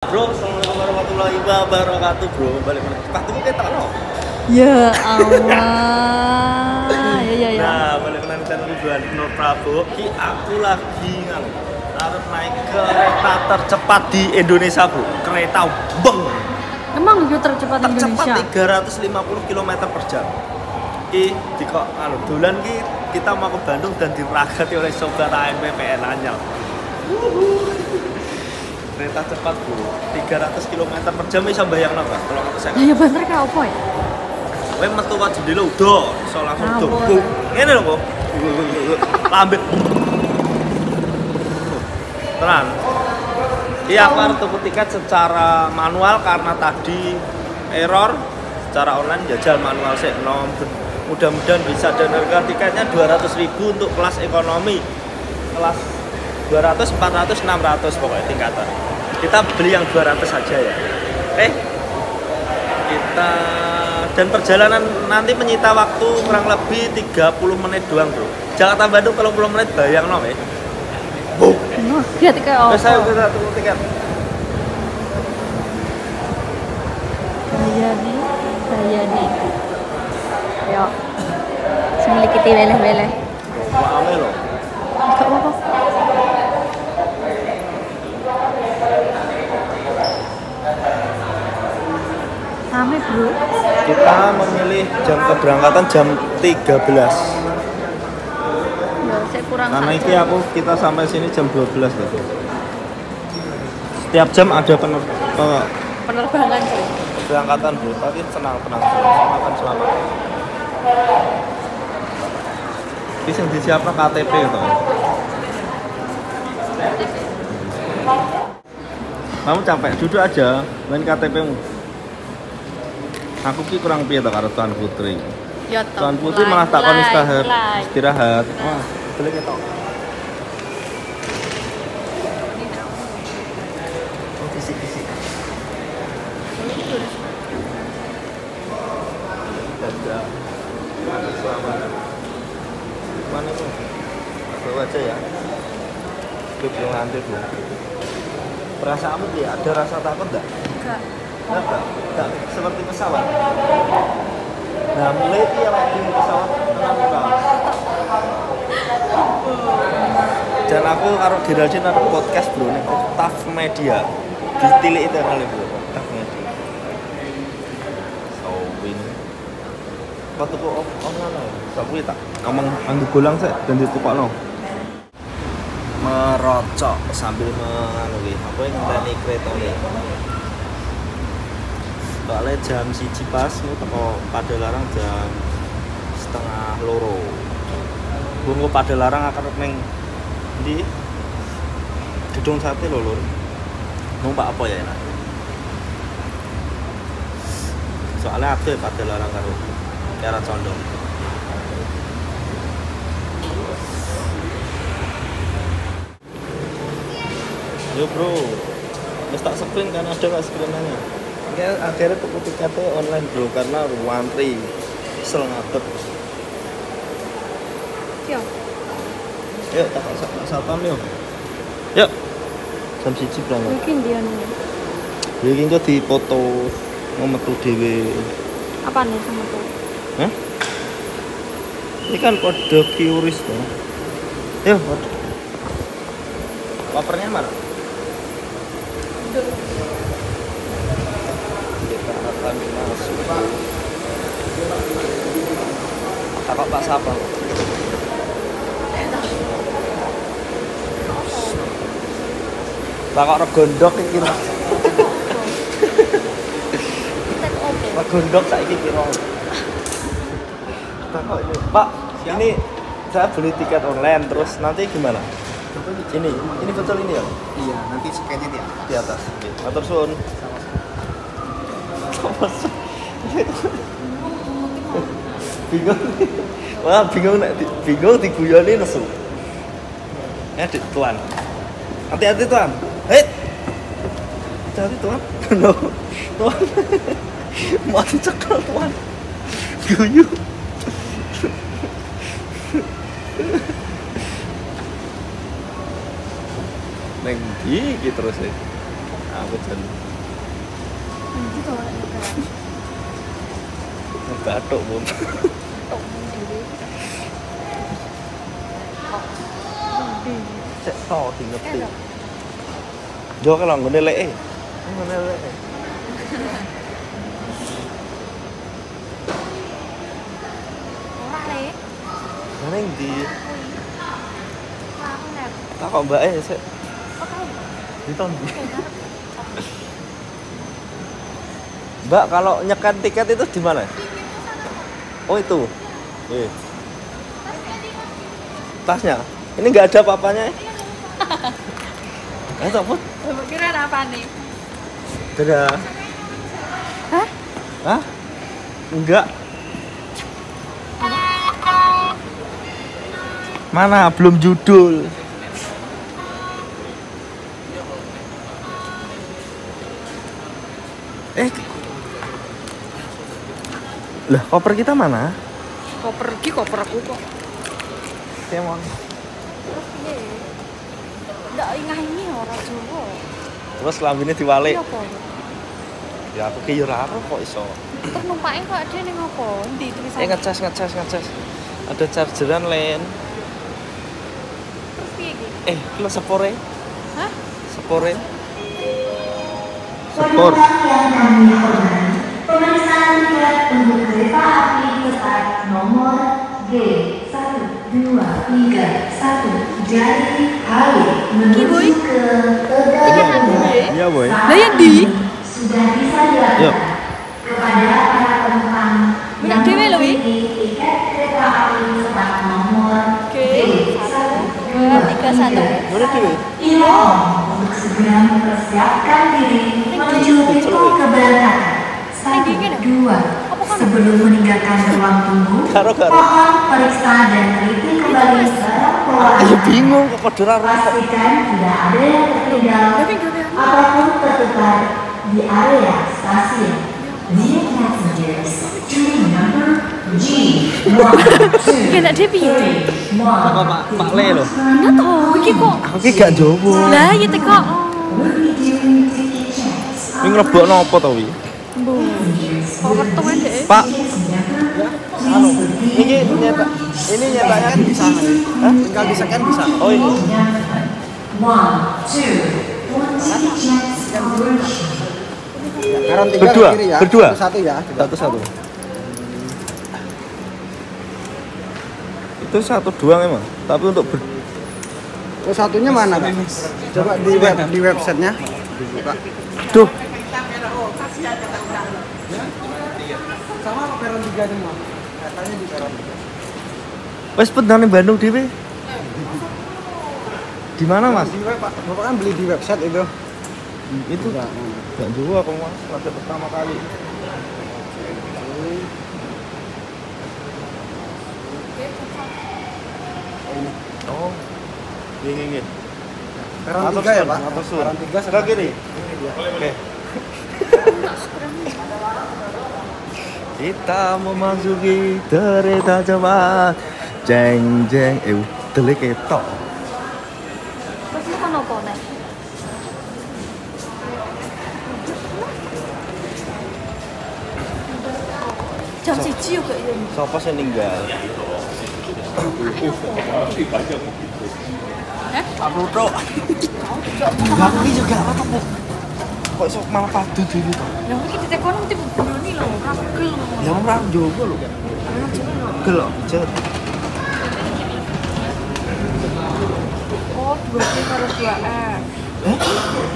Bro, assalamualaikum warahmatullahi wabarakatuh, bro. Balik mana? Sepatuku ketok no. Ya Allah. Ya. Nah, balik mana channel Ibuan Nur Prabowo. Ki aku lagi arep naik kereta tercepat di Indonesia, bro. Kereta beng. Emang itu tercepat di Indonesia? Tercepat 350 km per jam. Ki dikok dolan ki kita mau ke Bandung dan diragati oleh sobat AMPPN Anyar. Kereta cepat, bro. 300 km per jam bisa bayangno, Pak. Kalau nggak saya. Ya bener kaya apa ya? Kowe metu wae jendela udah, iso langsung tuh. Ngene lho, kok. Lambe. Tenan. Iya, aku harus tuku tiket secara manual karena tadi error. Secara online jajal manual sih nom. Mudah-mudahan bisa, dan harga tiketnya 200.000 untuk kelas ekonomi. Kelas 200, 400, 600 pokoknya tingkatan. Kita beli yang 200 saja ya. Kita dan perjalanan nanti menyita waktu kurang lebih 30 menit doang, bro. Jakarta Bandung 30 menit bayang no, Lihat kayak apa? Saya udah tunggu tiket. Saya nih. Ayo. Semilikiti weleh-weleh. Wah, ame loh. Gak apa-apa. Rame, bro. Kita memilih jam keberangkatan jam 13. Ya, saya kurang Karena saja. ini kita sampai sini jam 12 loh. Setiap jam ada Penerbangan, bro. keberangkatan, bro. Tapi tenang. Selamat. Ini yang disiapkan KTP gitu. Kamu capek, duduk aja, main KTP-mu. Aku ki kurang piye to karo Tuan Putri. Ya toh. Tuan Putri malah takon istirahat. Wah, boleh ketok. Oh, fisik. Dadah. Selamat. Mana itu? Bawa aja ya. Belum ngantuk, Bu. Perasaanmu dia ada rasa takut enggak? Enggak. Enggak seperti pesawat. Nah, mulai itu yang di pesawat tenang enggak. Dan aku karo Geraldine ada podcast, bro, nih Octave Media. Ditilik itu kali, bro. Octave Media. So win. Waktu kok online ya. Aku tak ngomong anggo golang sih dan ditukokno. Merocok sambil apa yang ngenteni kereta ini. Soalnya jam 1 pas itu teko Padalarang jam 1:30. Bungo Padalarang akan neng di gedung sate lho, Lur. Numpak apa ya enak? Soalnya ada Padalarang karo Kiara Condong. Yo bro, mesti tak sprint kan, ada nggak screenannya? Ya akhirnya tuku tiketnya online, bro, karena antri kesel ngapet. Yo. Yuk tak satpam yuk. Yuk. Jam 1 berangkat. Mungkin dia nih. Iki kok dipoto mau metu dhewe. Apa nih sama tuh? Hah? Ini kan kode QRIS tuh. Yuk, kopernya mana? Kita akan masuk. Takut Pak siapa? Takut regondok iki kira. Regondok saiki kira. Takut ini. Pak, ini saya beli tiket online terus nanti gimana? Ini betul ini ya? Iya, nanti scan-nya Di atas. Matur suwun. Bingung. Wah, bingung diguyoni nesu. Dik Tuan. Hati-hati Tuan. Hei. Hati-hati Tuan. No. Tuan. Mau dicekel Tuan. Guyu. Neng iki terus ya. aku jan. Gitu orang Batuk, Bun. tok dhewe. Cek to ngerti. Jo kalau nggone leke. Nggone leke. Ora le. Nang ndi? Aku nek. Tak kok mbake sik. Kok tau? Diton. Mbak, kalau nyekan tiket itu di mana? Oh, itu. Tasnya. Ini nggak ada apa-apanya. Apa? Kira apa nih? Dadah. Hah? Hah? Enggak. Mana? Belum judul. Lah, koper kita mana? Koper aku kok. Kemon. Terus piye? Ndak ingah ini ora Jawa. Terus lambene diwalik. Iya apa? Ya aku ki yo ora kok iso. Terus numpake kok ada ning opo? Endi tulisannya? Ngecas. Ada chargeran lain. Terus piye iki? Kilo sepore. Hah? Sepore. Sepor. Yang kami hormati, pemeriksaan tiket untuk kereta api pesawat nomor G1231 dari Halim menuju ke Tegal. Iya, Boy. Lah yang di? Sudah bisa dilakukan kepada para penumpang yang memiliki tiket kereta api pesawat nomor G1231. Mana dhewe? Tolong untuk segera mempersiapkan diri menuju pintu keberangkatan. 1, 2. Sebelum meninggalkan ruang tunggu, mohon periksa dan teliti kembali barang bawaan. Ayo bingung kok padha ora Pastikan tidak ada yang tertinggal ataupun tertukar di area stasiun. Dear passengers, train number G12. Kena dia piye? Apa Pak Le lho. Enggak tahu iki kok. Aku ki gak jowo. Lah ya teko. Ini nglebokno apa to wi? Mbo. Kok wetu ndek. Pak. Anu, ini nyetaknya di sana. Hah? Tinggal di scan bisa. Oh, ini. 1, 2, 20 Berdua. Satu ya. Satu. Itu satu doang emang. Tapi untuk Terus satunya mana, Pak? Coba di websitenya. Buka. Duh. Sama peron 3 semua. Katanya di peron 3. Wes pedane Bandung dhewe. Di mana, Mas? Di web, Pak. Bapak kan beli di website itu. Itu Enggak. enggak jowo aku Mas, pada pertama kali. Oh. Nggih. Peron 3 ya, Pak? Matur suwun. Peron 3 Sebelah kiri. Oke. Kita memasuki kereta cepat. Jeng. Dele ketok. Terus iki kan opo nek? Jam 1 yo kok ya. Sopo sing ninggal? Hah? Pak Pluto. Enggak iki juga apa kok. Kok iso malah padu dhewe to? Lah iki ditekono mesti bunyi lho, ora pegel. Ya ora njogo lho. Pegel kok, jet. Oh, 2D karo 2A.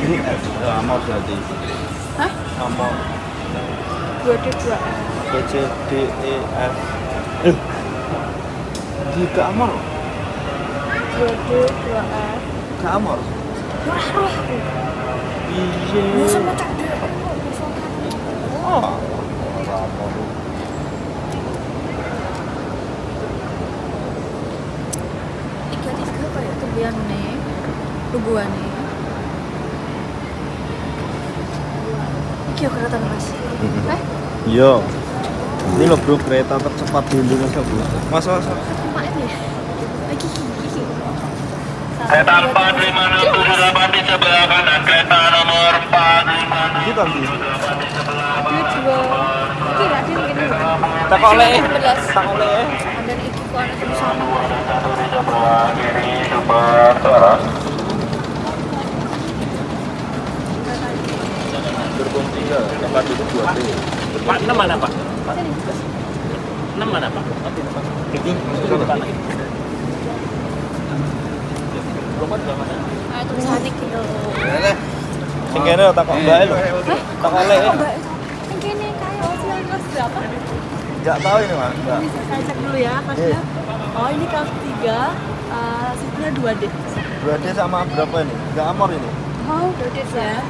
Ini amor berarti. Hah? Amor 2D 2A. B C D E F. Di amor. 2D 2A. Ke amor. Wah, roh. Iya. Masa macak dia. Oh. Amor. Tiga kayak tujuan nih. Tujuannya. Iki yo kereta Mas. Iya. Ini loh bro, kereta tercepat di Indonesia bro. Mas. Mak ini. Iki. Kereta 4578 di sebelah kanan, kereta nomor 45. Gitu nanti. Dua. Kira dia mungkin. Tak oleh. Tak oleh. Dan itu kok anak sama. Sebelah kiri super teras. Gerbong 3, tempat duduk 2D. Pak, 6 mana Pak? 6 mana Pak? Itu depan lagi. Itu sana gitu. Sing kene tak kok mbake lho. Tak oleh. Yang kene kayak usia kelas berapa? Enggak tahu ini, Mas. Enggak. Saya cek dulu ya kelasnya. Oh, ini kelas 3, seatnya 2D. 2D sama berapa ini? Enggak amor ini. Oh, 2D ya.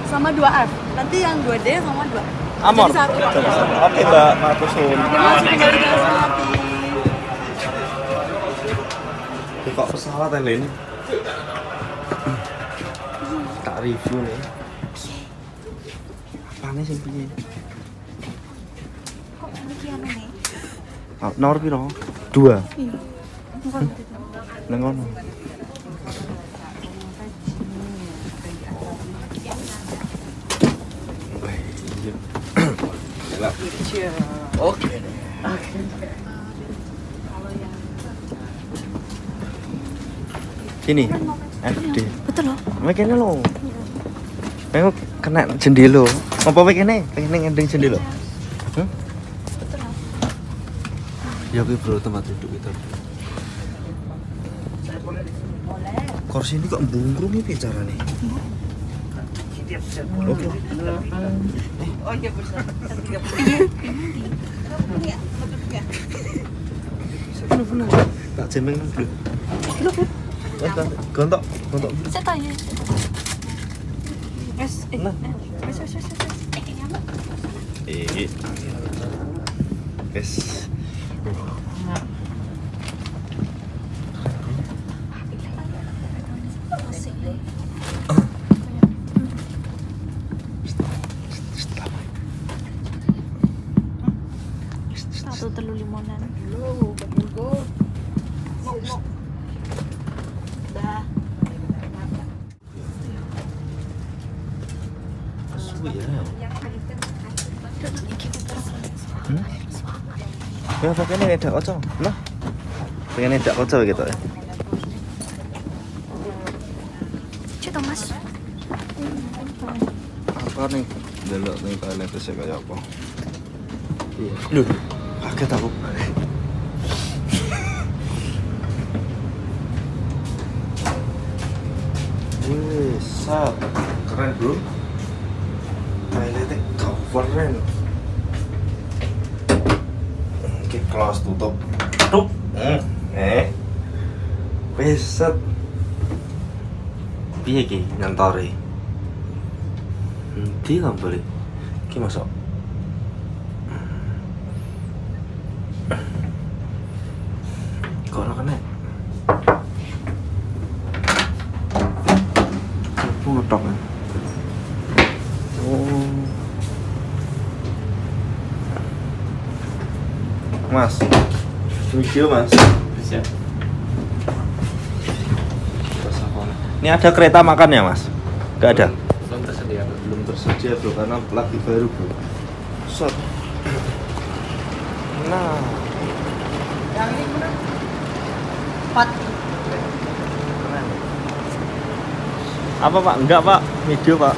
Sama 2F. Nanti yang 2D sama 2. Amor. Jadi satu. Oke, Mbak. Matur suwun. Masih kembali ke Asmati. Kok pesawat ini? Tak review nih. Apane sing piye? Kok iki anu nih? Nomor piro? 2. Iya. Nang ngono. Oke. Sini, FD. Betul loh. Kene lho. Pengen kena jendela. Apa wae kene? Pengen ngending jendela. Hmm? Betul loh. Ya kuwi bro tempat duduk itu. Kursi ini kok bungkrung nih carane? Oke. Oh iya besar. Bener-bener. Tak jemeng nang dulu. Gontok. Saya tanya. Nah. Wes. Satu telur limonan. Suwi ya. Ya pakene edak kaca. Nah. Pengen edak kaca gitu ya. Cita Mas. Apa nih? Delok ning toilet wis kaya apa. Iya. Lho, kaget aku. Wih, sat. Keren, Bro. Toiletnya keren. Oke, close tutup. Tutup. Wis set. Piye ki nyantore? Endi ngambare? Ki masuk. Kok ora kena? Aku ngetok kan? Oh. Mas, video Mas. Bisa. Ini ada kereta makan ya Mas? Gak ada? Belum tersedia bro, karena lagi baru bro. Set. Nah. Yang ini mana? 4. Keren. Apa Pak? Enggak Pak, video Pak.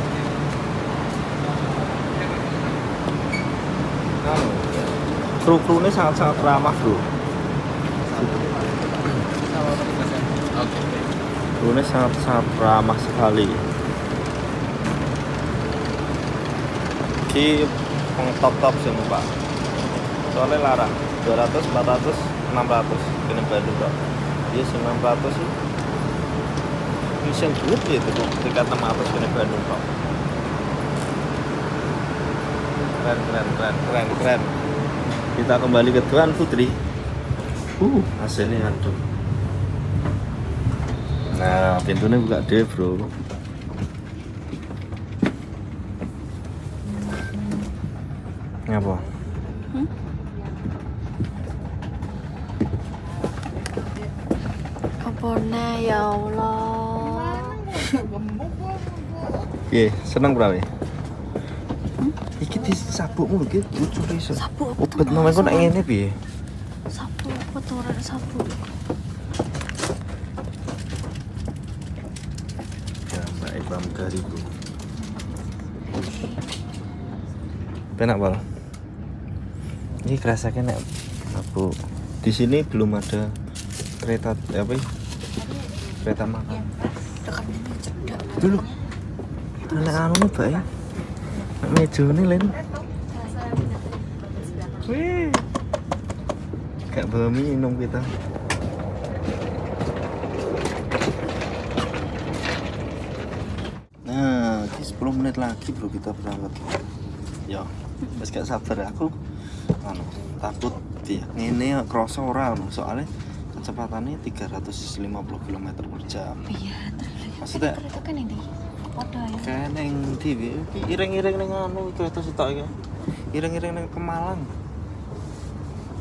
Kru-krunya sangat-sangat ramah bro. Krunya sangat-sangat ramah sekali. Ini top sih Pak. Soalnya larang 200, 400, 600 kena Bandung Pak. Dia 900 sih. Bisa good ya itu tingkat 600 kena Bandung Pak. Keren. Kita kembali ke Tuan Putri. AC-nya adem. Nah, pintunya buka deh bro. Ini apa? Apa? Pone ya Allah. Iya, seneng berapa? Iki disabukmu lho, iki lucu iso. Sabuk apa Obat namanya kok nek ngene piye? Sabuk apa tuh orang sabuk? Ya, Mbak Ibam Garibu. Penak, Bal. Ini kerasa nek aku di sini belum ada kereta apa ya? Kereta makan. Dulu. Anak anu nih, Mbak ya. Nek mejone len. Wih. Gak bawa minum kita. Nah, di 10 menit lagi bro kita berangkat. Ya, wis gak sabar aku. Anu, takut dia ngene kroso ora anu, soalnya kecepatannya 350 km per jam. Iya, Maksudnya kereta kan ini. Podo ya. kayak neng TV, iring-iring neng anu kereta sitok iki. Iring-iring neng Pemalang.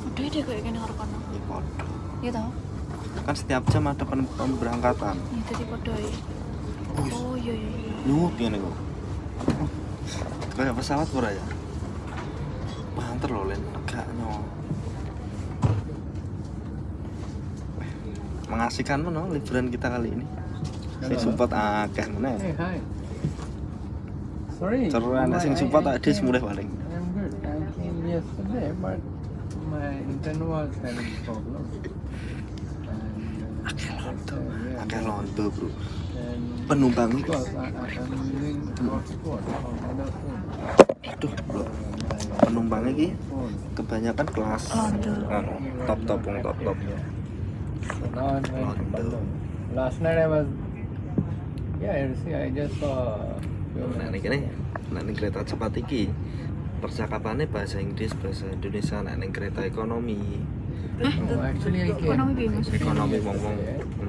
Udah deh kayak gini orang kono. Ya podo. Iya tau? Kan setiap jam ada pemberangkatan. Iya tadi podo ya. Oh iya iya. Lu piye nek kok? Kayak pesawat ora ya? Banter lho len, gak nyo. Mengasihkan mana liburan kita kali ini. Sing support akeh meneh. Hey, hi. Sorry. Seru anak sing support tak dis mulai paling. I'm good. I came yesterday, but my internet was having problems. Akeh londo, Bro. And Penumpang iki. because I'm using hotspot on other phone. Aduh, Bro. Penumpang iki Phone. kebanyakan kelas anu, top-top wong top-top. So now I'm going to Bandung. Last night I was. Yeah, you see, I just saw. Nah, ini kereta cepat iki percakapannya bahasa Inggris, bahasa Indonesia, nek ning kereta ekonomi. Oh, actually, I came. Ekonomi piye maksudnya? Ekonomi wong-wong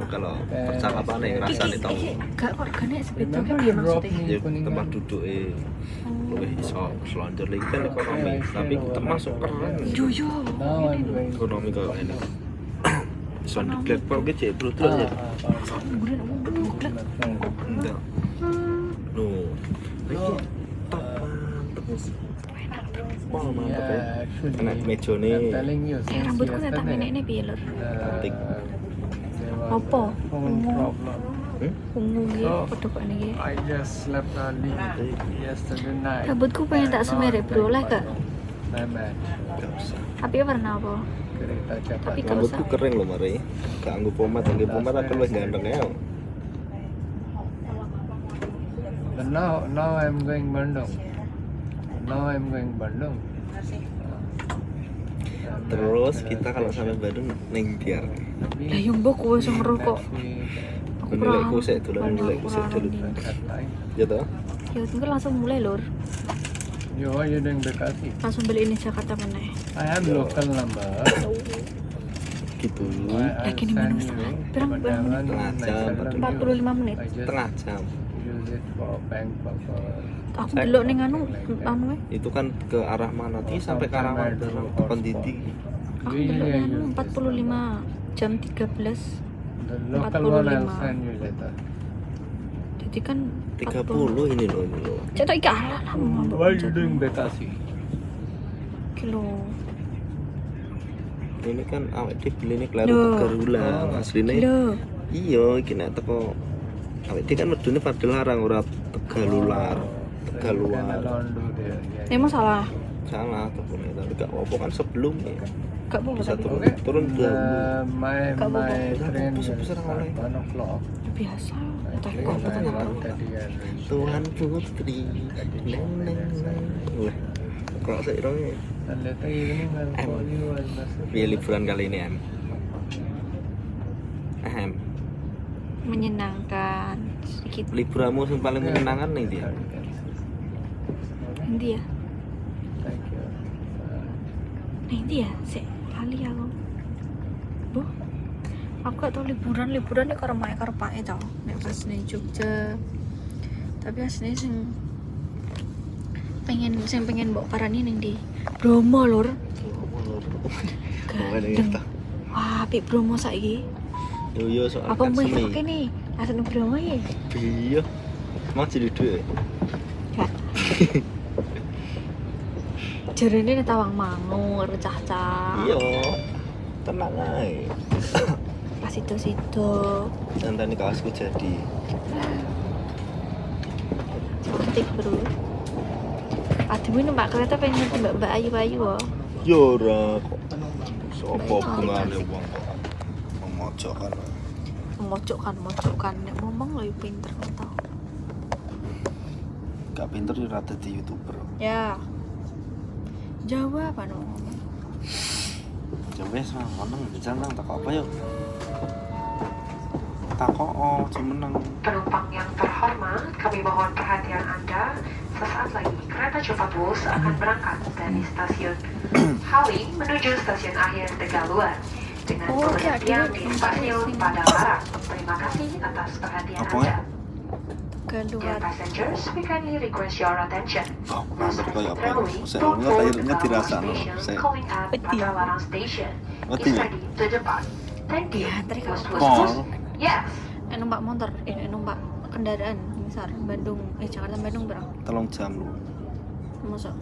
kalau percakapannya ngrasani tau. Gak kok regane sebetul Remember piye you dropped maksudnya? me Ya Kuningan? tempat duduke luwih iso selonjor lagi kan ekonomi, tapi termasuk keren. Yo yo. Now I'm going. Ekonomi kayak ini. Iso diglekpol ki cek brutal ya. Kemudian buklek. Enggak. Nuh. Iki top mantep. Wah, mantep ya. Yeah, actually, Kena mejone. I'm telling you, since Rambutku tak yesterday, menekne piye lur? Cantik. there was Apa? a phone problem. Ungu iki Oh. padha kok niki. I just slept early yesterday night. Rambutku pengen tak semerek bro, oleh gak? My bad. Enggak usah. Tapi warna apa? Kereta cepat. Tapi gak Rambutku usah. kering loh mari. Gak nganggo pomade aku luwih ganteng ya. But now I'm going Bandung. Now I'm going Bandung. Terus kita kalau sampai Bandung ning biar. Lah yo mbok kowe sing ngeru kok. Aku Nilai kusik dulu, nilai kusik dulu. Ya toh? Ya tinggal langsung mulai lur. You are you doing Bekasi? Langsung balik ini Jakarta meneh. I have local number. Gitu. I'll Kini send minum you. salah. Berapa But I menit? want Setengah my jam, salary. 45 menit. I just Setengah jam. use it for bank purpose. Aku delok ning anu e. Itu kan ke arah mana? Ti sampai ke arah mana? Pendidi. Aku delok ning anu 45 jam 13. The local one I'll 45. send you later. Jadi kan 30 ini loh ini loh. Cetok iki alah lah. Why are you doing Bekasi? Kilo. Ini kan awake dhewe beli ini kelaru Loh. Tegarulang asline. Kilo. Iya, iki nek teko awake dhewe kan medune Padelarang ora Tegalular. Can Tegaluar. alone do there? Yeah. Emang salah. Salah tepune tapi gak apa kan sebelumnya. Gak apa-apa Bisa tapi. turun Okay. turun My Kak Bobo. train will Besar-besar start oleh. 1 o'clock. Biasa. Tak Actually, kok apa 9:30 Tuhan putri. Neng neng neng. Wah. Kok seirone And later evening I'll call you and message. piye liburan kali ini em? menyenangkan sedikit. Liburanmu yang paling menyenangkan nih dia. Nanti ya. Thank you. Nanti ya, sik lali aku. Bu. Aku gak tau liburan nih karo mae karo pake tau. Nek pas ning Jogja. Tapi asline sing pengen mbok parani ning di Bromo lur. Gandeng. Wah, apik Bromo saiki. Yo soal Apa kan mau seni. oke nih? Asal Bromo ya? Iya. Mau jadi duit. Gak. Jarene nek Tawang Mangu recah-cah. Iya. Tenang ae. Pas itu-situ. Nanti kaosku jadi. Cantik, Bro. Aduh, numpak kereta pengen ngerti Mbak Ayu-ayu kok. Yo ora kok. Sopo bungane wong kok. Memojokkan. Memojokkan nek ngomong lho pinter kok tau. Gak pinter yo ora dadi YouTuber. Ya. Jawa apa no? Ya wes mah meneng dicanang tak apa yuk. Takok menang. Penumpang yang terhormat, kami mohon perhatian Anda. Sesaat lagi kereta cepat Wus akan berangkat dari stasiun Halim menuju stasiun akhir Tegaluar dengan pemberhentian di stasiun Padalarang. Terima kasih atas perhatian Anda. Dear Tegaluar. passengers, we kindly request your attention. Oh, mantep kayak apa? Saya ngomong akhirnya dirasakno. Saya Calling at Padalarang Station Ngerti is ya? ready to depart. Thank you. Diantri kok. Pol. Yes. Numpak motor, numpak kendaraan misal Bandung, Jakarta Bandung berapa? 3 jam lu. Masa?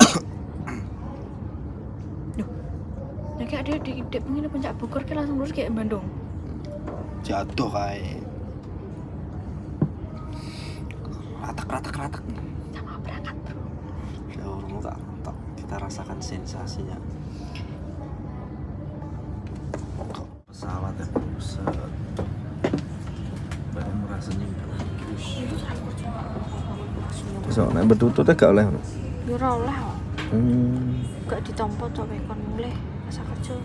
Duh. Nah kayak dia di pengen Puncak Bogor kayak langsung lurus kayak Bandung. Jatuh kayak. Ratak. Sama berangkat, Bro. Ya orang tak kita rasakan sensasinya. Kok pesawat ya buset. Baru rasanya so, nek betutut gak oleh. Ya ora oleh kok. Gak ditampa to kon mulih masa kerja.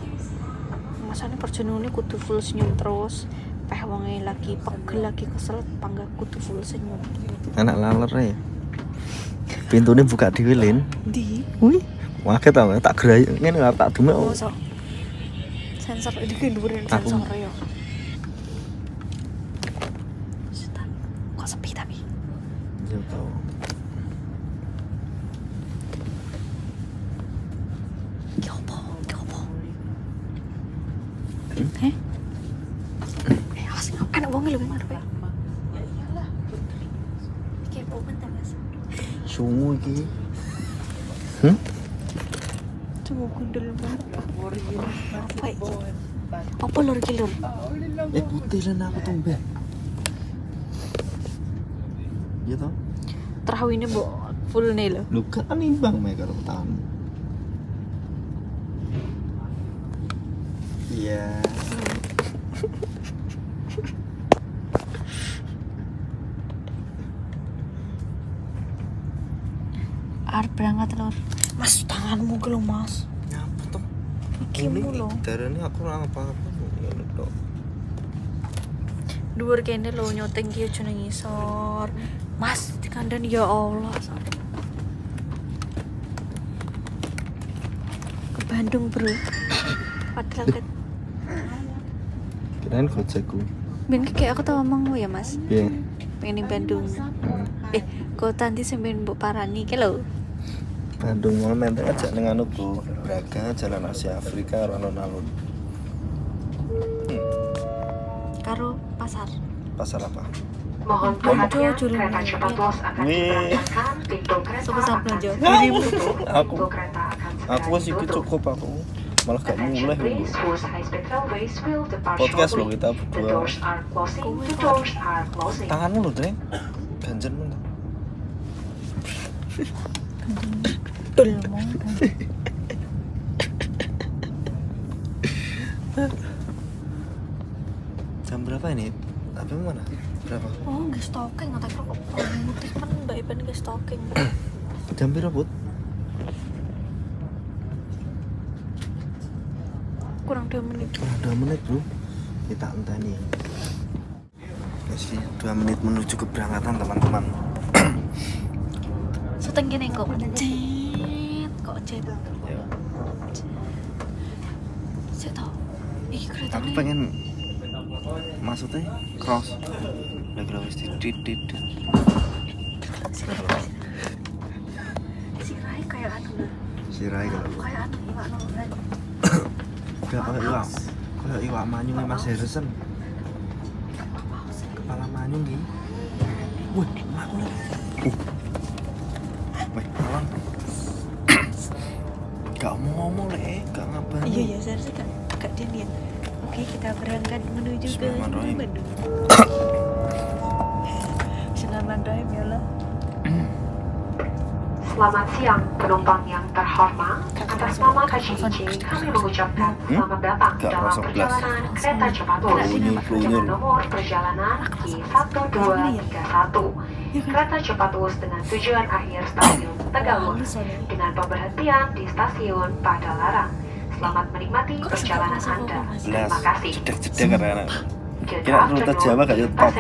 Masane kerja nune kudu full senyum terus. Peh wonge lagi pegel lagi kesel pangga kudu full senyum. Anak laler ya. Pintune buka dhewe Lin. Di. Wih, waket ta tak geray ngene arep tak demek. Masa. Sensor iki dhuwurin sensor ya. Setan. Kok sepi tapi. Ya tau. Ki opo? Awas anak wong lho ngarepe. Iki opo bentar Mas. Sungu iki. Tunggu gundul banget. Apa iki? Apa lur iki lur? Putih lan aku tumben. Ya toh? Terawihnya mbok full nih lho. Lu kan imbang mek karo tamu. Iya. Arep berangkat lur. Mas tanganmu ke lho Mas. Nyapa toh? Kimu lho. Darane aku ora apa-apa ngene tok. Dhuwur kene lho nyoteng ki aja nang ngisor. Mas dikandani ya Allah. Ke Bandung, Bro. Padahal kan Kirain gojekku. ben kayak aku tau ngomong ya, Mas. Iya. Pengen ning Bandung. Kota nanti sampeyan mbok parani ki lho. Bandung mau menteng aja ning anu Bu. Braga Jalan Asia Afrika alun-alun. Karo pasar. Pasar apa? Mohon perhatian, kereta cepat Wus akan diberangkatkan. Pintu kereta Sopo sampe akan aja. segera ditutup. Aku Pintu kereta akan segera aku wis iki ditutup. cukup aku. Malah gak Attention mulai please, lho. Wus High Speed Railways will depart Podcast shortly. loh kita The berdua. doors are closing. The doors are closing. Tanganmu lho, Dreng. Ganjen men. Dul ngomong. Jam berapa ini? Tapi mana? Berapa? Oh, nggak stalking, nggak tahu kok putih kan Mbak Iban nggak stalking. Jam berapa, Put? Kurang 2 menit. Kurang 2 menit, Bro. Kita enteni. Masih 2 menit menuju keberangkatan, teman-teman. Seteng gini kok cet. Ya. Saya tahu. Ih kereta Aku nih. pengen maksudnya cross. Lagi wis didit. Si Rai kayak anu. Sirai kalau. Kayak anu Pak Nolan. Udah kayak iwak. Kayak iwak manyu Mas Harrison. manyung iki. Wih, aku lagi. Wih, Alan. Gak mau ngomong le, gak ngabarin. Iya, seharusnya gak dia lihat. Oke, kita berangkat menuju ke Bandung. Bismillahirrahmanirrahim ya Allah. Selamat siang penumpang yang terhormat. Atas nama KCIC kami mengucapkan selamat datang dalam perjalanan kereta cepat dengan nomor perjalanan Q1231. Kereta cepat Wus dengan tujuan akhir stasiun Tegalur dengan pemberhentian di stasiun Padalarang. Selamat menikmati perjalanan Anda. Terima kasih. Jedek karena kira rute Jawa gak yuk top.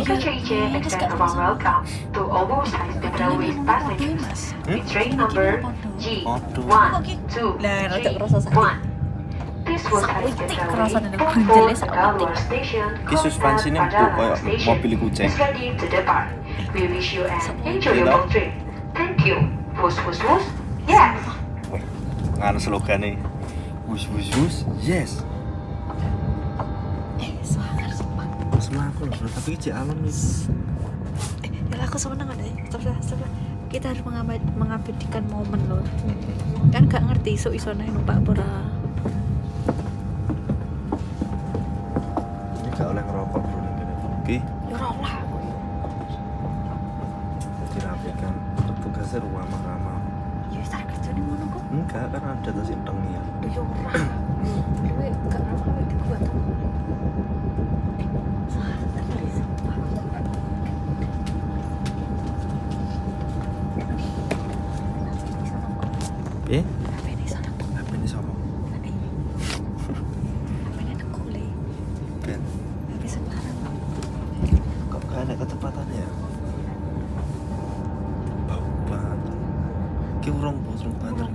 KCIC extend a warm welcome to almost high-speed railway passengers with train number G1231. This was high-speed railway for Tegalur Station. Ki suspensinya empuk kayak mobil kucing. Is ready to depart. We wish you an enjoyable trip. Thank you. Wus wus wus. Yes. Wih, nganu slogannya. Wus wus wus. Yes. Aku loh, tapi cek alam nih. Ya aku seneng deh. Setelah kita harus mengabadikan momen loh. Kan gak ngerti iso naik numpak pura. Ini gak oleh ngerokok bro nih kene. Oke. Ya ora lah. Dirapikan tugasnya ramah-ramah. Ya wis tak kerja di ngono kok. Enggak, kan ada tuh sinteng nih ya. Ya ora. Kowe gak ramah di gua tuh. HP ini sama. HP ini aku le. Ben. HP sekarang. Kok gak ada kecepatannya ya? Bau banget. Ki urung banget.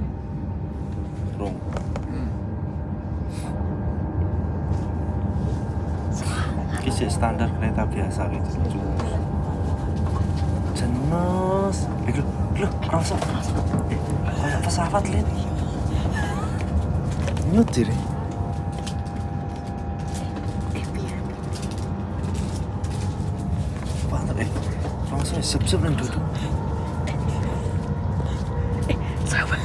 Urung. Ki sih standar kereta biasa gitu. Jenos. Loh, rasa. Kayak pesawat Lin. Nyutir. Banget langsung sep-sep nang duduk. Sabar.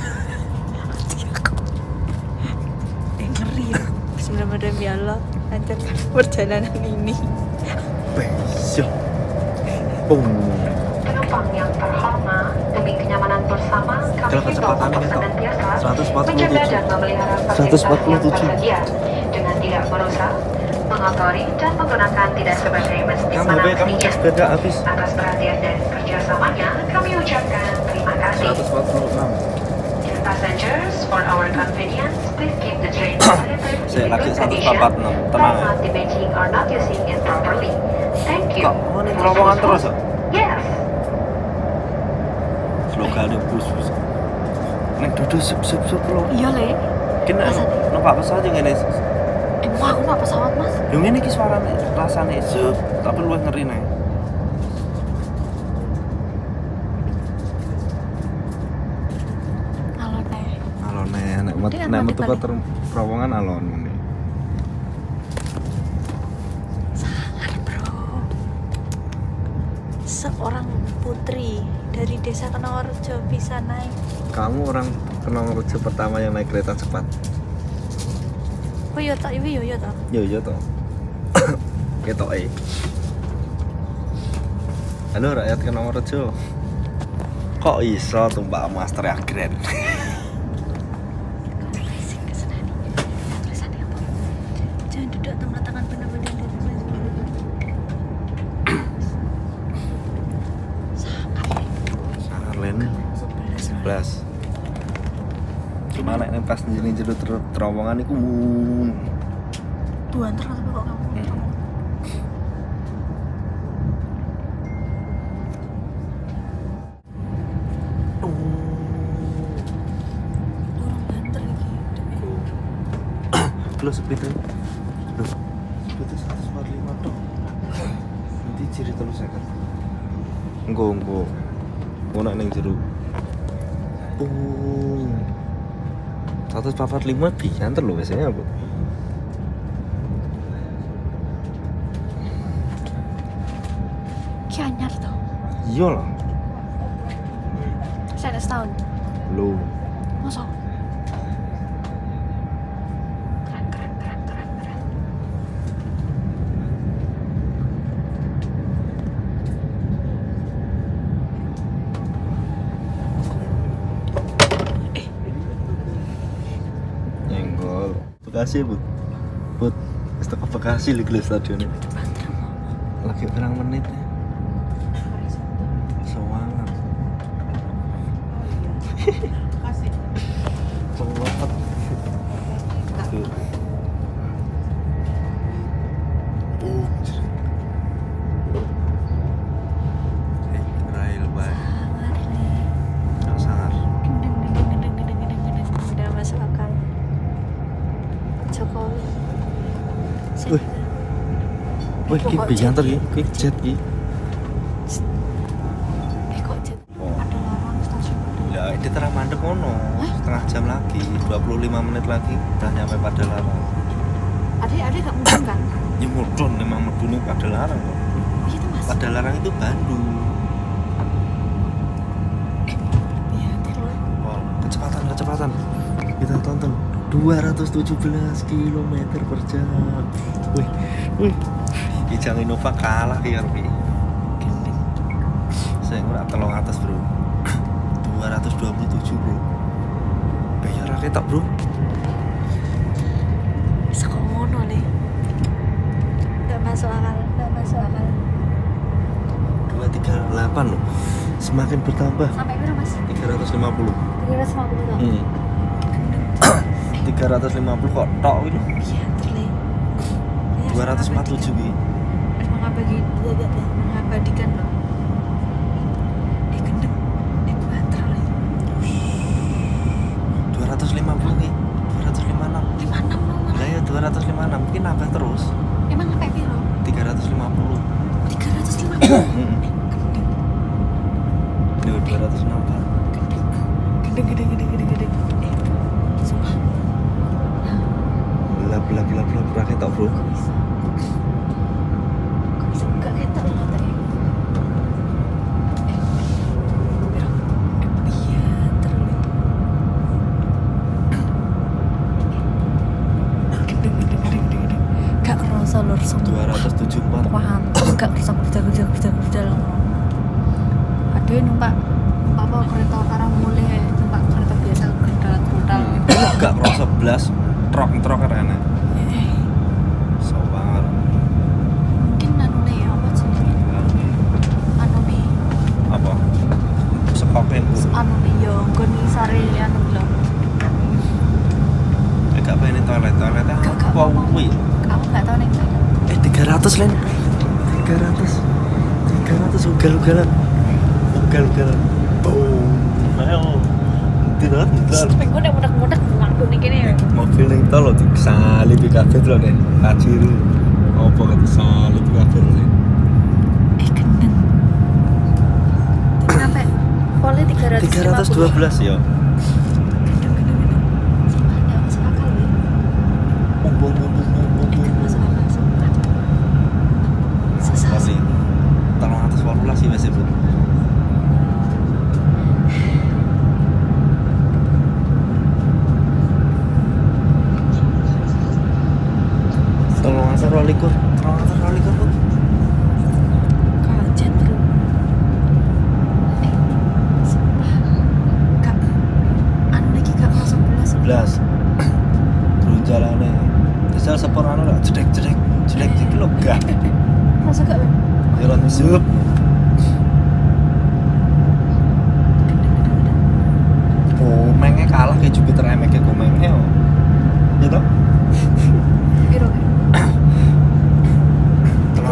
Ngeri ya. Bismillahirrahmanirrahim ya Allah. Lancarkan perjalanan ini. Besok. Boom. Penumpang yang terhormat, demi kenyamanan bersama kami himbau untuk senantiasa menjaga dan memelihara fasilitas yang tersedia dengan tidak merusak, mengotori dan menggunakan tidak sebagai mesin panas. Atas perhatian dan kerjasamanya kami ucapkan terima kasih. 146. Passengers, for our convenience, please keep the train limited Saya in lagi good condition 146, tenang while ya. not damaging or not using it properly. Thank you. Kok ini terowongan terus ya? Yes. Slogannya bus. Neng duduk sep lo. Iya le. Kena numpak pesawat yang ini. Emang aku numpak pesawat mas? Yang ini ki suaranya rasanya sep, tapi lu ngeri nih. Nek metu ke terowongan alon ini. Sangat bro. Seorang putri dari desa Kenongorejo bisa naik. Kamu orang Kenongorejo pertama yang naik kereta cepat. Oh iya tak, iya tak. Iya toh. Ketok Halo rakyat Kenongorejo. Kok iso tumbak Master ya Grand? Cuma nek pas njene jero terowongan iku Tuhan terus kok kamu. Orang banter iki. Lho sepeda. Lho. Sepeda 145 tok. Nanti ciri 350. Engko. Ngono ning jero. 145 diantar loh biasanya aku. Iya lah. Saya ada setahun. Loh. Masa? Keren. Nyenggol. Bekasi, Bud. Wis teko Bekasi lho stadion. Lagi berang menit ya. Sewangan. Kasih. Sewangan. Tuh. Rail bay. Sangar. Udah masuk akal. Jokowi. Wih. Wih, ki biyanter ki, ki jet ki. Kok jet? Oh. Ada larang stasiun. Ya, ini terang mandek ngono. Setengah jam lagi, 25 menit lagi udah nyampe Padalarang. Ada gak mungkin kan? Ya mudun memang mudune Padalarang kok. Iya tuh mas. Padalarang itu Bandung. Iya terus. Oh, kecepatan. Kita tonton 217 km per jam. Wih. Kijang Innova kalah ya Rupi. Saya ora telung atas, Bro. 227, Bro. Bayar rakyat, Bro. Bisa kok ngono le. Gak masuk akal. 238 loh. Semakin bertambah. Sampai berapa mas? 350. 350 tuh. 350 kok tok ini. Iya terle. 247 ki. Mengabadikan loh. Gendeng. Baterai le. 250 ki. 256. 56 loh mas. Lah ya 256 mungkin nambah terus. Emang sampai piro? 350. 350. Heeh. Gendeng. 264. Gede. Sumpah. Bla rakyat tok, Bro. Kok bisa gak ketok loh tadi. Iya terus. Gede. Gak kerasa lur semua. 274. Wah, gak kerasa kerja. Ada numpak apa kereta karang mulai numpak kereta biasa gedal. Gak kerasa blas truk karena sobar. Mungkin anu nih apa sih? Anu nih. Apa? Sekopen. Anu nih yo, nggon sare anu lho. Gak pengen toilet apa kuwi? Kamu gak tau nih. 300 Len. 300 ugal-ugalan. Boom. Ayo. Tidak. Pengen gue mudak waktu nih gini ya. Mobil ning tol lho disalip di kafe lho nek. Kaciru. Opo kok disalip di kafe lho. Gendeng. Sampai poli 312 ya. Gendeng. Sumpah gak masuk akal ya. Bum. Gak masuk akal sumpah. Susah. Masih 318 sih masih, Bro. Rolikur Bro. Kajet bro. Sumpah. Gak anu lagi gak masuk 11. Turun jalannya. Misal sepor anu lah jedek lo gak. Masuk gak? Jalan musuh. Komengnya kalah kayak Jupiter MX komengnya. Ya toh? Piro?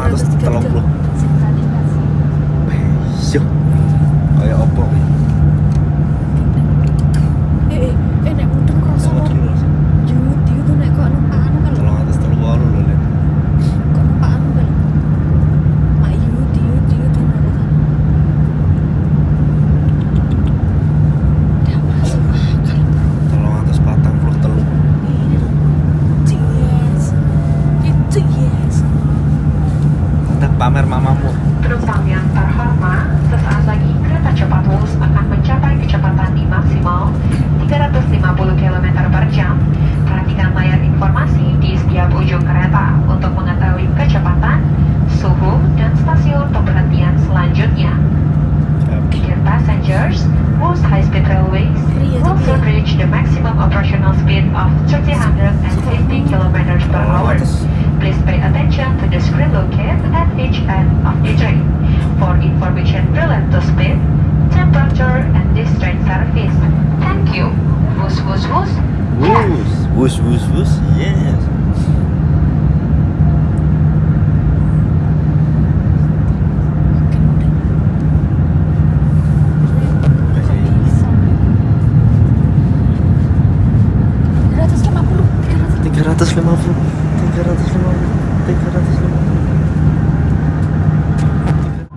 330. Syuk. Kayak opo kuwi. Nek mudeng kroso. Yudi itu nek kok numpak anu kan. 338 lho, Lek. Kok numpak anu kan. Mak Yudi Railways will soon reach the maximum operational speed of 350 km per hour. Please pay attention to the screen located at each end of the train for information related to speed, temperature, and this train service. Thank you. Whoosh, whoosh, whoosh. Yes. Whoosh, whoosh, whoosh. Yes.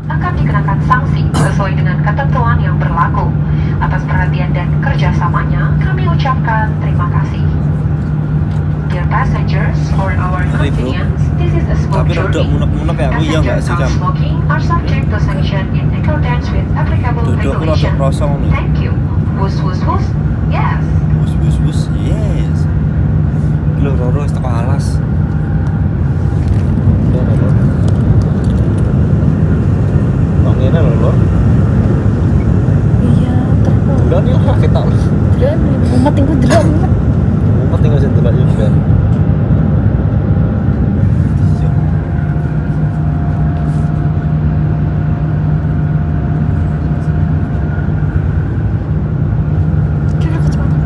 Akan dikenakan sanksi sesuai dengan ketentuan yang berlaku. Atas perhatian dan kerjasamanya, kami ucapkan terima kasih. Dear passengers, for our convenience, this is a smooth Tapi rada journey. munek-munek ya, iya nggak Passengers sih not kamu? smoking are subject to sanction in accordance with applicable Duduk aku rada regulation. kroso ngono. Thank you. Whoosh, whoosh, whoosh. Yes. Whoosh, whoosh, whoosh. Yes. Lho, Roro wis teko alas. Kok ngene lho, Lor? Iya, terus. Delon yo ketok. Delon, mumet iku delon. Mumpet tinggal sing delok yo ben. Kira kecepatan.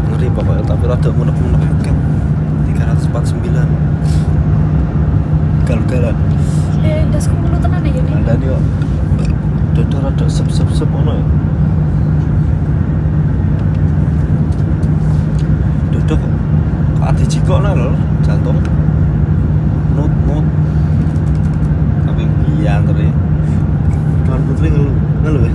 Ngeri pokoknya, tapi rada munek-munek kan. 349 gal-galan Das kumpul tenan ya nih. ada nih kok dada rada sep ngono ya dada kok adi jikokno lho jantung nut tapi biang tadi Tuan Putri ngeluh ya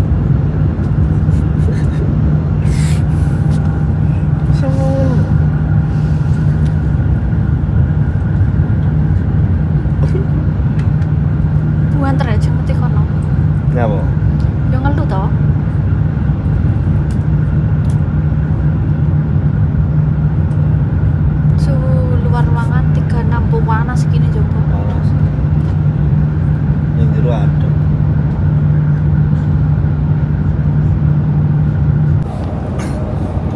Buan aja mesti kono. ngapa? Yo ngeluh to. Suhu luar ruangan 36 panas gini coba. Panas yang jero adem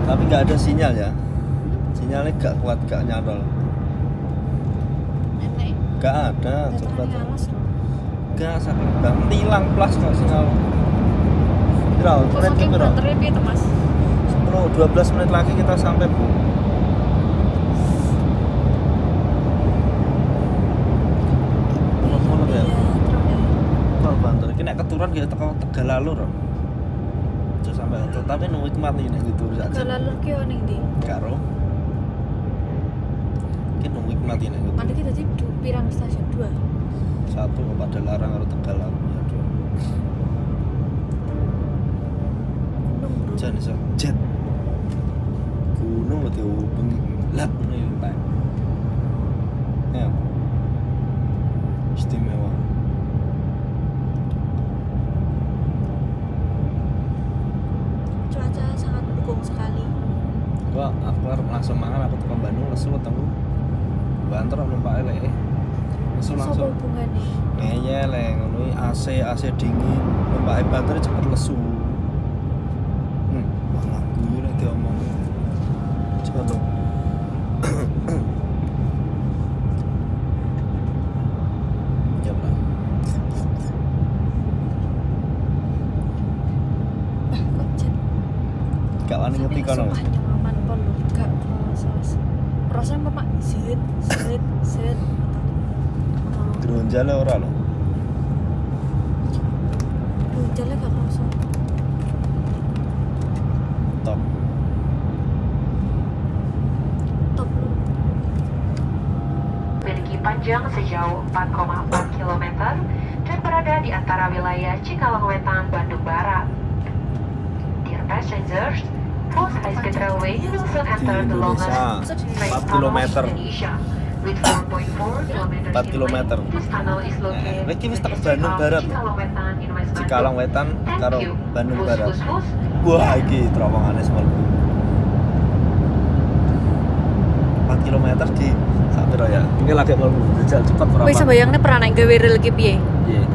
tapi nggak ada sinyal ya sinyalnya gak kuat gak nyantol Nenek. gak ada coba tuh Alas loh. gak saking bang hilang plus nggak sinyal Bro, Kok saking banternya piye to, Mas? 10-12 menit lagi kita sampai Bu Muluk-muluk ya kalau banter ini nek keturun gitu teko Tegal Alur terus sampai itu tapi nunggu mat nih gitu saja Galalur ki yo ning ndi? karo kita nunggu mat ini gitu Mandi kita di pirang stasiun 2. satu kepada larang karo Tegal Alur ya dua Gunung, Bro. jan iso jet gunung lo dihubung lap nih pak ya istimewa Cuaca sangat mendukung sekali. gua aku harus langsung mangan aku ke Bandung lesu ketemu banter numpak elek lesu Sopo langsung hubungane? ngeyel ngono AC dingin numpak banter cepet lesu malah guyu nek diomong cepet lho ya bro Kok jan gak wani ngerti kono sumpah nyaman pol lho, gak proses. Prosesnya Bapak zit. dronjale ora lho Jalan gak kerasa. top Top lho. Memiliki panjang sejauh 4,4 km dan berada di antara wilayah Cikalong Wetan, Bandung Barat. Dear passengers, Post High Speed Railway will soon enter the longest train 4 tunnel in kilometer. Indonesia. With 4.4 kilometers 4 in kilometer. length, this tunnel is located Iki wis in tak the district Bandung of Barat. Cikalong Wetan in West Cikalong Bandung. Wetan Thank karo you. Bandung Whoosh, Barat whoosh, whoosh. wah iki terowongannya semua 4 km di Sapiro ya. Ini lagi mau jajal cepet berapa? Wis bayangnya pernah naik gawe rel iki piye? Iya.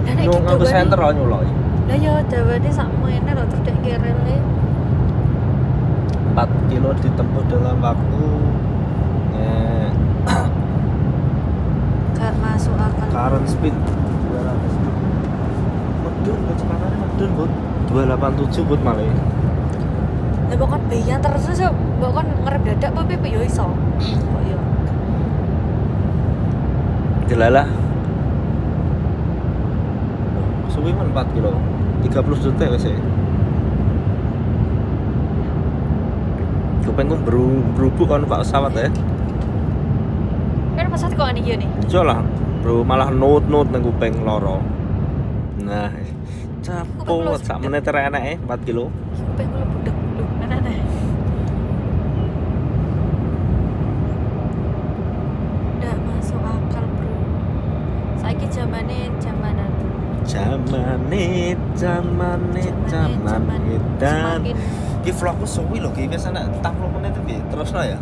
Lah nek Nung gitu aku center lo nyuloi. Lah ya dawane sakmene lho terus dek relnya 4 kilo ditempuh dalam waktu gak masuk akal. current speed 200. Medun kecepatannya medun, Bud. 287 Bud malah. Lah kok bayang terus yo kok ngerep dadak apa piye yo iso. Kok yo. Delalah. Suwi men 4 kilo. 30 detik wis. Kupeng ku berubuk kan Pak pesawat ya. Kan pesawat kok iki nih. Ijo lah, bro malah nut-nut nang kupeng loro. Nah, capot sak menit enake 4 kilo. Kupeng kula budek lho, nenek. Nggak masuk akal, bro. Saiki zamane zamanan. Zaman edan. Ki vlogku suwi lho, ki wis ana 40 menit iki. Terusno ya.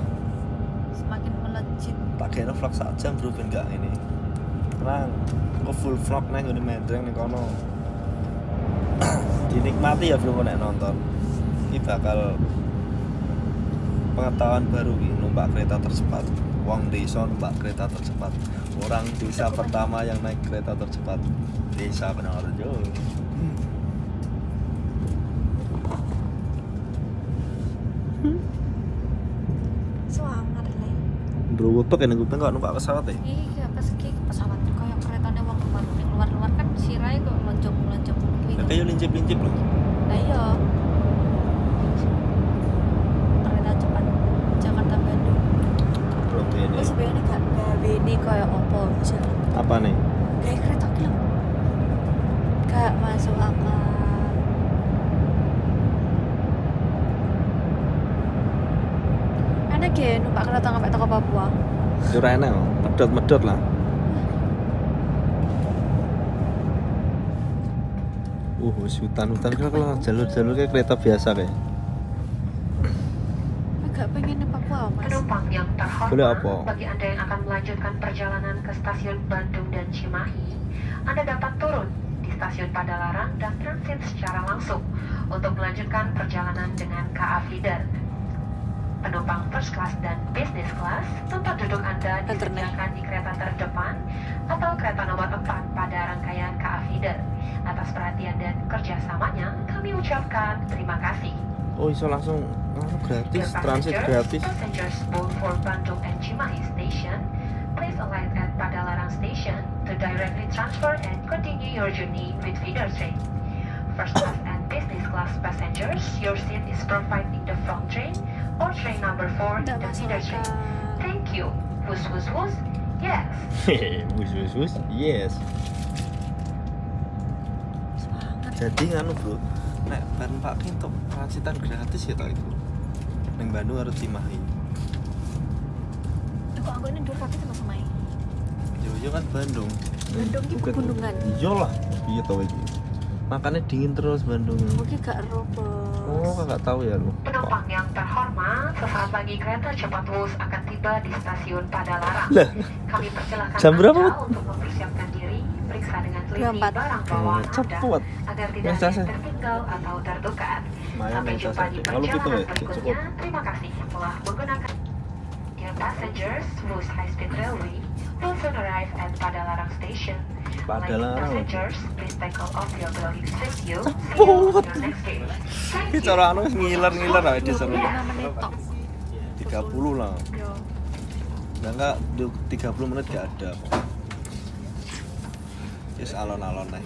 Semakin melejit. Tak kira vlog sak jam bro ben gak ini. Tenang, aku full vlog nang ngene Medreng ning kono. Dinikmati ya bro nek nonton. Ini bakal pengetahuan baru nih, numpak kereta tercepat. Wong desa numpak kereta tercepat. Orang desa pertama yang naik kereta tercepat. Desa Benarjo. Sangat le. Bro, apa kan gue pengen numpak pesawat ya? Iya, pas iki pesawat kayak keretane wong luar kan sirai kok lonjong-lonjong gitu. Kayak lincip-lincip loh. Nah iya. Kereta cepat Jakarta Bandung. Belum ini. Wis sebenarnya gak gawe ini kayak opo misalnya. Apa nih? Kayak kereta iki lho. Gak masuk akal. Enak ya numpak kereta sampai toko Papua. Ora enak, medot-medot lah. Wis hutan-hutan kalau jalur-jalur kayak kereta biasa kayak. Gak pengen di Papua, Mas. Penumpang yang Boleh apa? terhormat, bagi Anda yang akan melanjutkan perjalanan ke stasiun Bandung dan Cimahi, Anda dapat turun di stasiun Padalarang dan transit secara langsung untuk melanjutkan perjalanan dengan KA Feeder. Penumpang first class dan business class, tempat duduk Anda disediakan di kereta terdepan atau kereta nomor 4 pada rangkaian KA Feeder. Atas perhatian dan kerjasamanya, kami ucapkan terima kasih. Oh, iso langsung gratis, transit gratis. Passengers both for Bandung and Cimahi station, please alight at Padalarang station to directly transfer and continue your journey with feeder train. First class and business class passengers, your seat is provided in the front train or train number 4 in the feeder train. Thank you. Wus wus wus. Yes. Wus, yes. Jadi nganu bro, nek ban Pak Kinto transitan gratis ya tau itu. Neng Bandung harus Cimahi. Kok aku ini dulu tapi sama Mai. Yo kan Bandung. Bandung ki pegunungan. Iya lah, iya tau iki. Makannya dingin terus Bandung. Oke gak robo. Oh, kakak tahu ya lu. Penumpang yang terhormat, sesaat lagi kereta cepat Wus akan tiba di stasiun Padalarang. Lah, Kami persilahkan jam berapa, Anda Bu? untuk mempersiapkan diri, periksa dengan teliti 24. barang bawaan Anda Cepet. agar tidak ada yang tertinggal atau tertukar. Lumayan, Sampai ya, jumpa di kalau gitu perjalanan ya, berikutnya. cukup. Terima kasih telah menggunakan. Dear passengers, Wus High Speed Railway will soon arrive at Padalarang Station. Padalarang. Ladies passengers, please take all of your belongings with you. See you on your next day. Thank Ini you. cara anu ngiler-ngiler aja seru. 5 menit tok. 30 lah. Yo. Enggak 30 menit gak ada. Yes, alon-alon nih.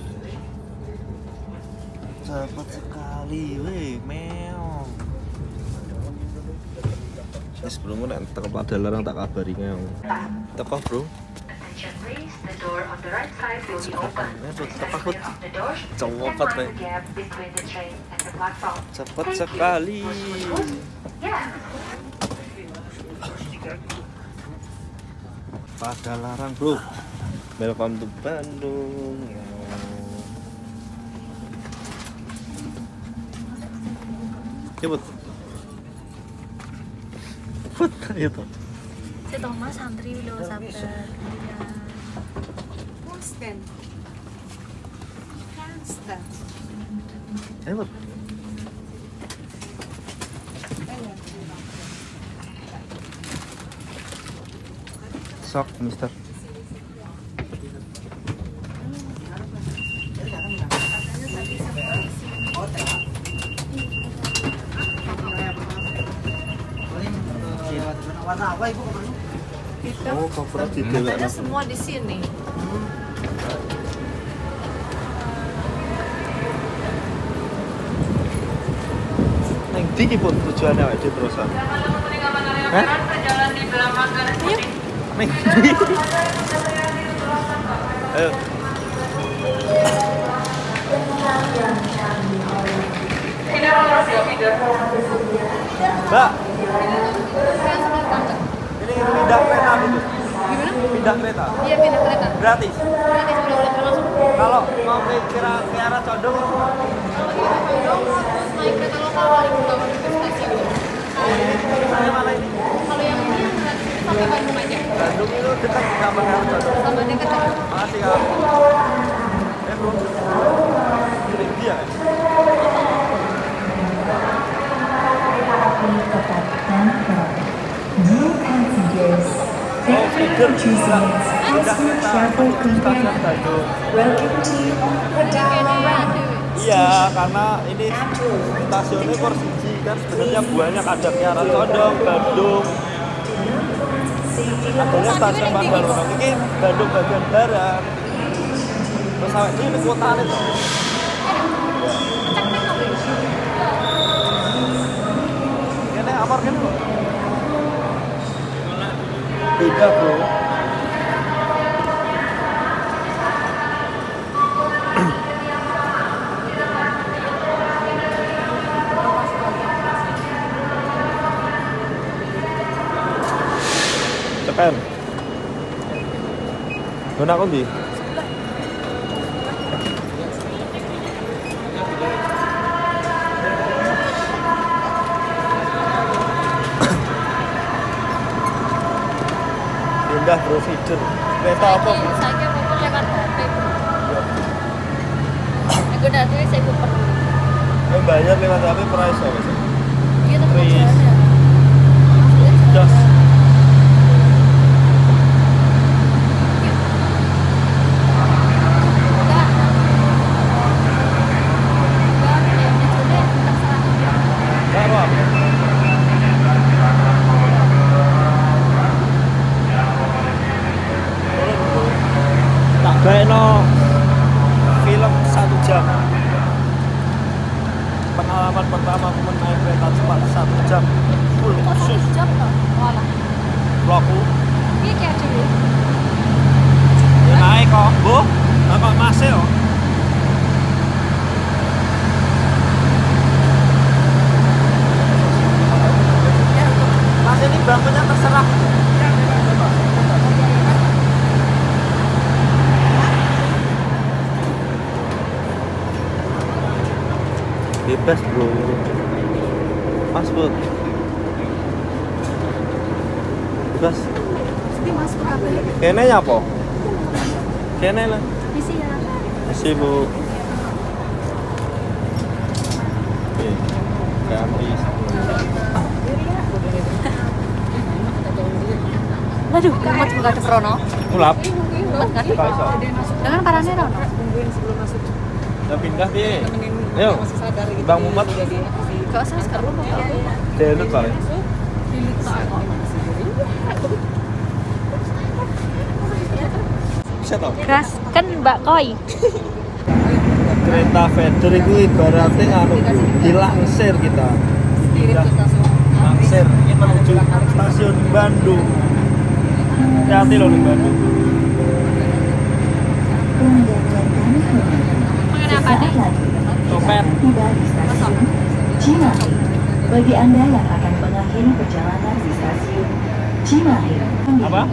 Cepet sekali, weh, meong. Sebelum nek teko Padalarang tak kabari ngeong. Teko, Bro. Attention please, the door on the right side will be open. Please Cepat, clear of the door and Cepet, mind weh. the gap between the train and the platform. Cepet Thank you. sekali. Wus, wus, wus. Yes. Padalarang, Bro. Welcome to Bandung. Cepet. Cepet, ayo toh. itu toh Mas santri lo sabar. Stand. Stand. Ayo. Sok, Mister. Warna apa Ibu? Gitu. Oh, cover di dewe. Katanya semua di sini. Neng ndi iki pun tujuannya awake dhewe terusan. Hah? Ayo. Neng ndi? Ayo. Mbak. Ini pindah kereta gitu. Gimana? Pindah kereta. Iya pindah kereta. Gratis. Gratis boleh termasuk. Kalau mau ke arah Condong Naik kereta lokal paling utama ke stasiun. saya mana ini? Kalau yang ini yang gratis sampai Bandung aja. Bandung itu dekat sama dengan Condong. Sama dekat. Makasih Kak. Bro. Ini dia. Oh, feeder. Iya, karena ini stasiunnya Korsiji kan sebenarnya banyak ada ke arah Condong, Bandung. Adanya stasiun Panggalonong ini Bandung bagian barat. Terus sampai ini kota itu. Ini amar kan kok. Beda bro. Cepen. Guna aku ndi? Pindah bro feeder. Kereta apa? Saya mau lewat HP. Aku datang saya perlu. Bayar lewat HP price apa sih? Iya tapi Please. jalannya. Jos. Tak bayangno film 1 jam. Pengalaman pertama aku naik kereta cepat 1 jam full khusus Jam loh. Walah. vlogku. Ini kayak dulu. Ya naik kok, Bu. Bapak masih kok. Mas ini bangkunya terserah. Bebas bro. Mas bud. Bebas. Pasti masuk HP. Kene nyapa? Kene lah. Isi ya. Isi bu. Oke. Ganti. Aduh, kumat buka ke Rono. Kulap. Kumat kan? Gak iso. Dengan parahnya Rono. Udah pindah piye? Ayo. Bang Muhammad. Gak usah sekarang. Delut paling. Bisa tau? Gas kan Mbak Koi. Kereta feeder itu ibaratnya nganu di Langsir kita. Langsir ini menuju stasiun Bandung. Hati-hati loh di Bandung. Mengenai apa nih? Copet. Cimahi. Bagi Anda yang akan mengakhiri perjalanan di stasiun Cimahi, Apa?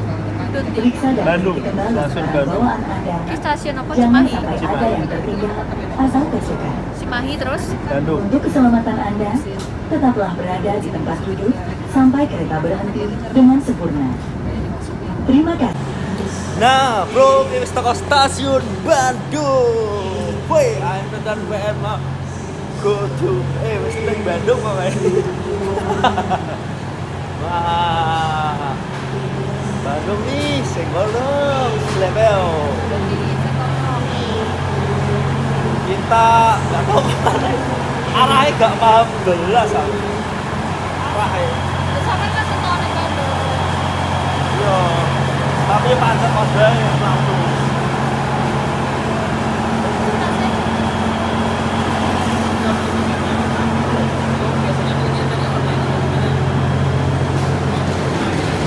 periksa dan Bandung. kembali Stasiun barang Bandung. bawaan Anda. Di stasiun apa? Jangan Cimahi. sampai ada Cimahi. yang tertinggal asal tersekat. Cimahi terus. Bandung. Untuk keselamatan Anda, tetaplah berada di tempat duduk sampai kereta berhenti dengan sempurna. Terima kasih. Nah, bro, kita teko stasiun Bandung. Woi, ayo tekan PMA. Go to, wis nang Bandung kok kae. Wah. Bandung nih, sing ngono, level. Kita nggak tahu mana. Arahnya nggak paham belas aku. Arahnya. Sampai kan setahun di Bandung. Iya. Tapi pancet modalnya langsung.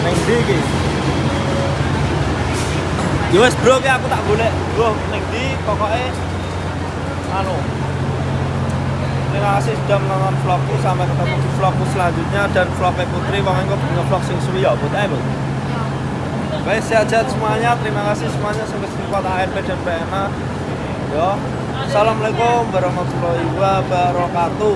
Neng ndi iki? Yo wes bro, ki aku tak golek. Bro, neng ndi pokoke anu. Terima kasih sudah menonton vlogku, sampai ketemu di vlogku selanjutnya dan vlognya Putri. Pokoknya gue punya vlog sing suwi ya, Putri. Baik, sehat-sehat semuanya. Terima kasih semuanya sampai support ARP dan PNA. Yo, assalamualaikum warahmatullahi wabarakatuh.